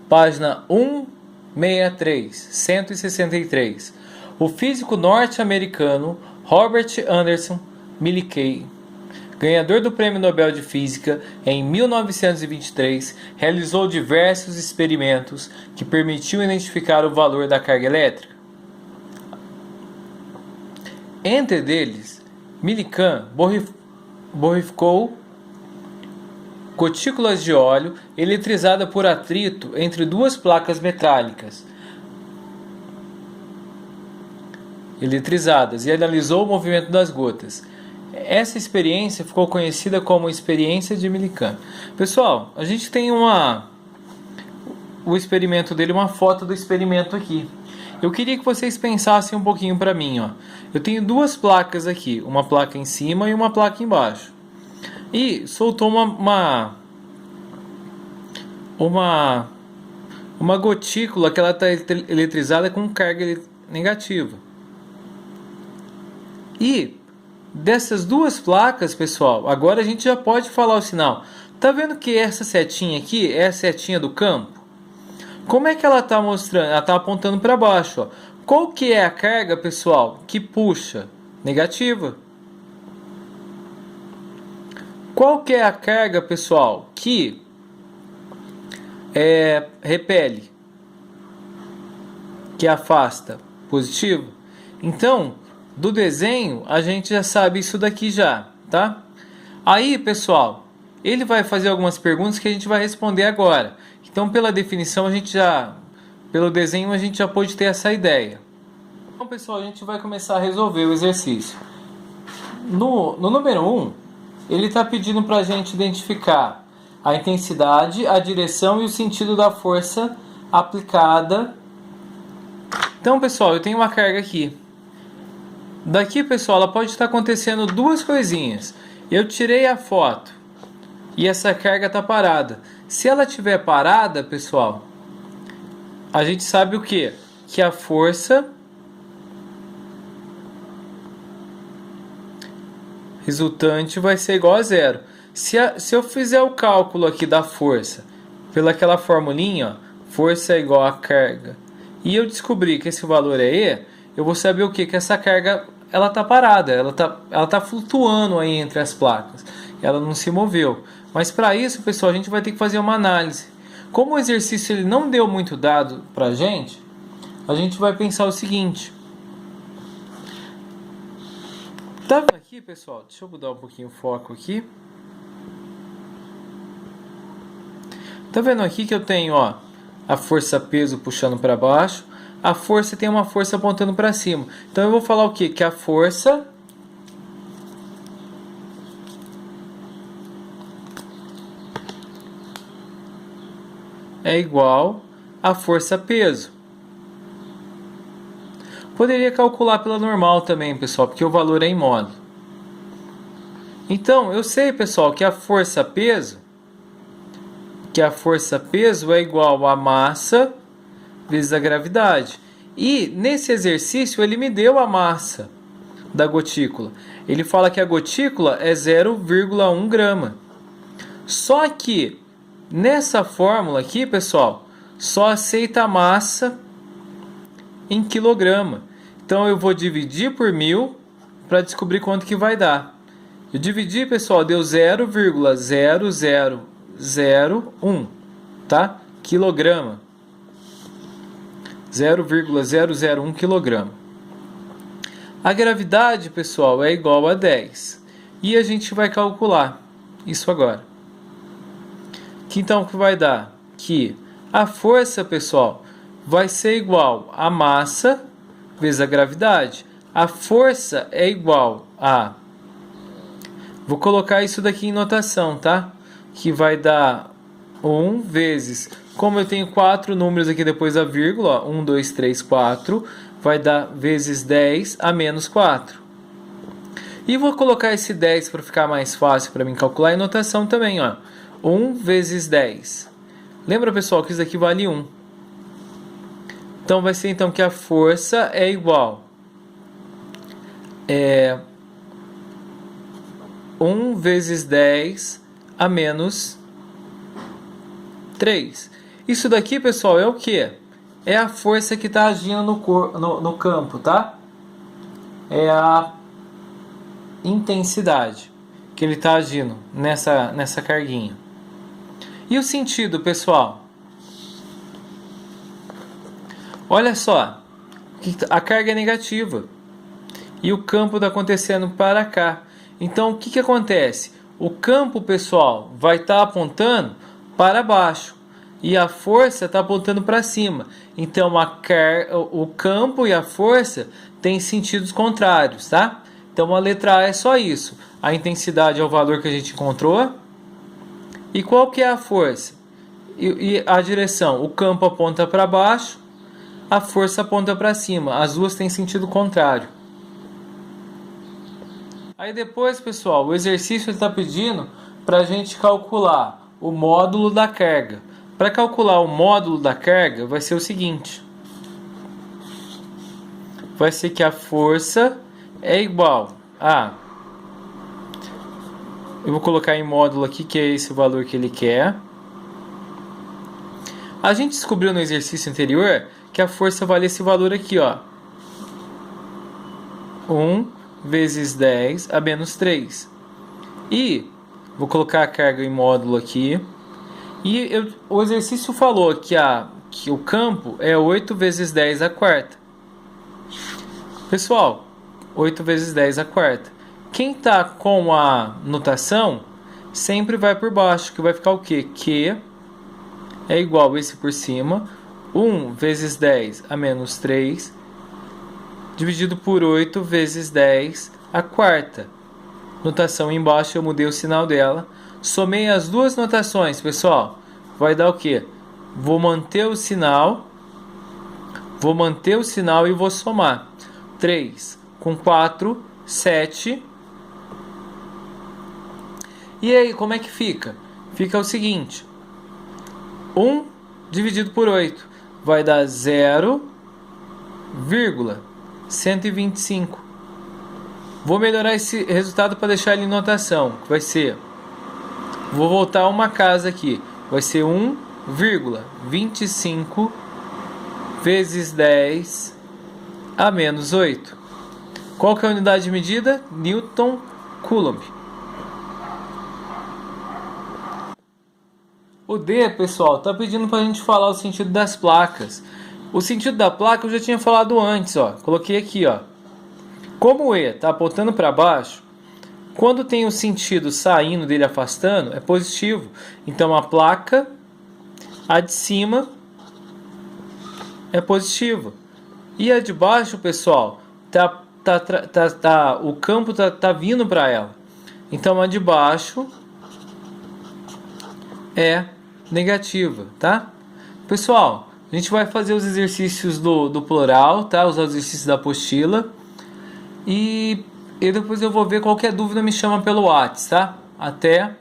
Página 163. O físico norte-americano Robert Anderson Millikan, ganhador do Prêmio Nobel de Física em 1923, realizou diversos experimentos que permitiam identificar o valor da carga elétrica. Entre eles, Millikan borrificou gotículas de óleo eletrizada por atrito entre duas placas metálicas eletrizadas e analisou o movimento das gotas. Essa experiência ficou conhecida como experiência de Millikan. Pessoal, a gente tem o experimento dele, uma foto do experimento aqui. Eu queria que vocês pensassem um pouquinho para mim, ó. Eu tenho duas placas aqui, uma placa em cima e uma placa embaixo. E soltou uma gotícula que ela está eletrizada com carga negativa. E dessas duas placas, pessoal, agora a gente já pode falar o sinal. Tá vendo que essa setinha aqui é a setinha do campo? Como é que ela está mostrando? Ela está apontando para baixo, ó. Qual que é a carga, pessoal, que puxa? Negativa. Qual que é a carga, pessoal, que repele? Que afasta? Positivo. Então, do desenho, a gente já sabe isso daqui já, tá? Aí, pessoal, ele vai fazer algumas perguntas que a gente vai responder agora. Então, pela definição, pelo desenho, a gente já pode ter essa ideia. Então, pessoal, a gente vai começar a resolver o exercício. No número 1, ele está pedindo para a gente identificar a intensidade, a direção e o sentido da força aplicada. Então, pessoal, eu tenho uma carga aqui. Daqui, pessoal, ela pode estar acontecendo duas coisinhas. Eu tirei a foto e essa carga está parada. Se ela estiver parada, pessoal, a gente sabe o quê? Que a força resultante vai ser igual a zero. Se eu fizer o cálculo aqui da força pelaquela formulinha, ó, força é igual a carga, e eu descobrir que esse valor é E, eu vou saber o quê? Que essa carga ela está parada, ela tá flutuando aí entre as placas, ela não se moveu. Mas para isso, pessoal, a gente vai ter que fazer uma análise. Como o exercício ele não deu muito dado para a gente vai pensar o seguinte. Tá vendo aqui, pessoal? Deixa eu mudar um pouquinho o foco aqui. Tá vendo aqui que eu tenho, ó, a força peso puxando para baixo. A força tem uma força apontando para cima. Então eu vou falar o quê? Que a força é igual a força peso. Poderia calcular pela normal também, pessoal, porque o valor é em módulo. Então, eu sei, pessoal, que a força peso é igual a massa vezes a gravidade. E nesse exercício ele me deu a massa da gotícula. Ele fala que a gotícula é 0,1 grama. Só que nessa fórmula aqui, pessoal, só aceita a massa em quilograma. Então eu vou dividir por 1000 para descobrir quanto que vai dar. Eu dividi, pessoal, deu 0,0001, tá? Quilograma. 0,001 quilograma. A gravidade, pessoal, é igual a 10. E a gente vai calcular isso agora. Que então o que vai dar? Que a força, pessoal, vai ser igual a massa vezes a gravidade. A força é igual a... Vou colocar isso daqui em notação, tá? Que vai dar 1 vezes... Como eu tenho 4 números aqui depois da vírgula, ó, 1, 2, 3, 4, vai dar vezes 10 a menos 4. E vou colocar esse 10 para ficar mais fácil para mim calcular em notação também, ó. 1 vezes 10. Lembra, pessoal, que isso aqui vale 1. Então vai ser então que a força é igual 1 vezes 10 a menos 3. Isso daqui, pessoal, é o que? É a força que está agindo no campo, tá? É a intensidade que ele está agindo nessa carguinha. E o sentido, pessoal? Olha só, a carga é negativa e o campo está acontecendo para cá. Então, o que acontece? O campo, pessoal, vai estar apontando para baixo e a força está apontando para cima. Então, o campo e a força têm sentidos contrários, tá? Então, a letra A é só isso. A intensidade é o valor que a gente encontrou. E qual que é a força? E a direção? O campo aponta para baixo, a força aponta para cima. As duas têm sentido contrário. Aí depois, pessoal, o exercício está pedindo para a gente calcular o módulo da carga. Para calcular o módulo da carga, vai ser o seguinte. Vai ser que a força é igual a... Eu vou colocar em módulo aqui, que é esse o valor que ele quer. A gente descobriu no exercício anterior que a força vale esse valor aqui, ó. 1 vezes 10 a menos 3. E vou colocar a carga em módulo aqui. E o exercício falou que o campo é 8 vezes 10 a quarta. Pessoal, 8 vezes 10 a quarta. Quem está com a notação sempre vai por baixo, que vai ficar o quê? Q é igual a esse por cima, 1 vezes 10 a menos 3, dividido por 8 vezes 10 a quarta. Notação embaixo, eu mudei o sinal dela. Somei as duas notações, pessoal. Vai dar o quê? Vou manter o sinal e vou somar. 3 com 4, 7. E aí, como é que fica? Fica o seguinte. 1 dividido por 8 vai dar 0,125. Vou melhorar esse resultado para deixar ele em notação. Vai ser... Vou voltar uma casa aqui. Vai ser 1,25 vezes 10 a menos 8. Qual que é a unidade de medida? Newton Coulomb. O D, pessoal, está pedindo para a gente falar o sentido das placas. O sentido da placa eu já tinha falado antes, ó. Coloquei aqui, ó. Como o E está apontando para baixo, quando tem o sentido saindo dele afastando, é positivo. Então a placa, a de cima, é positiva. E a de baixo, pessoal, o campo tá vindo para ela. Então a de baixo é negativa, tá? Pessoal, a gente vai fazer os exercícios do plural, tá? Os exercícios da apostila. E depois eu vou ver qualquer dúvida, me chama pelo WhatsApp, tá? Até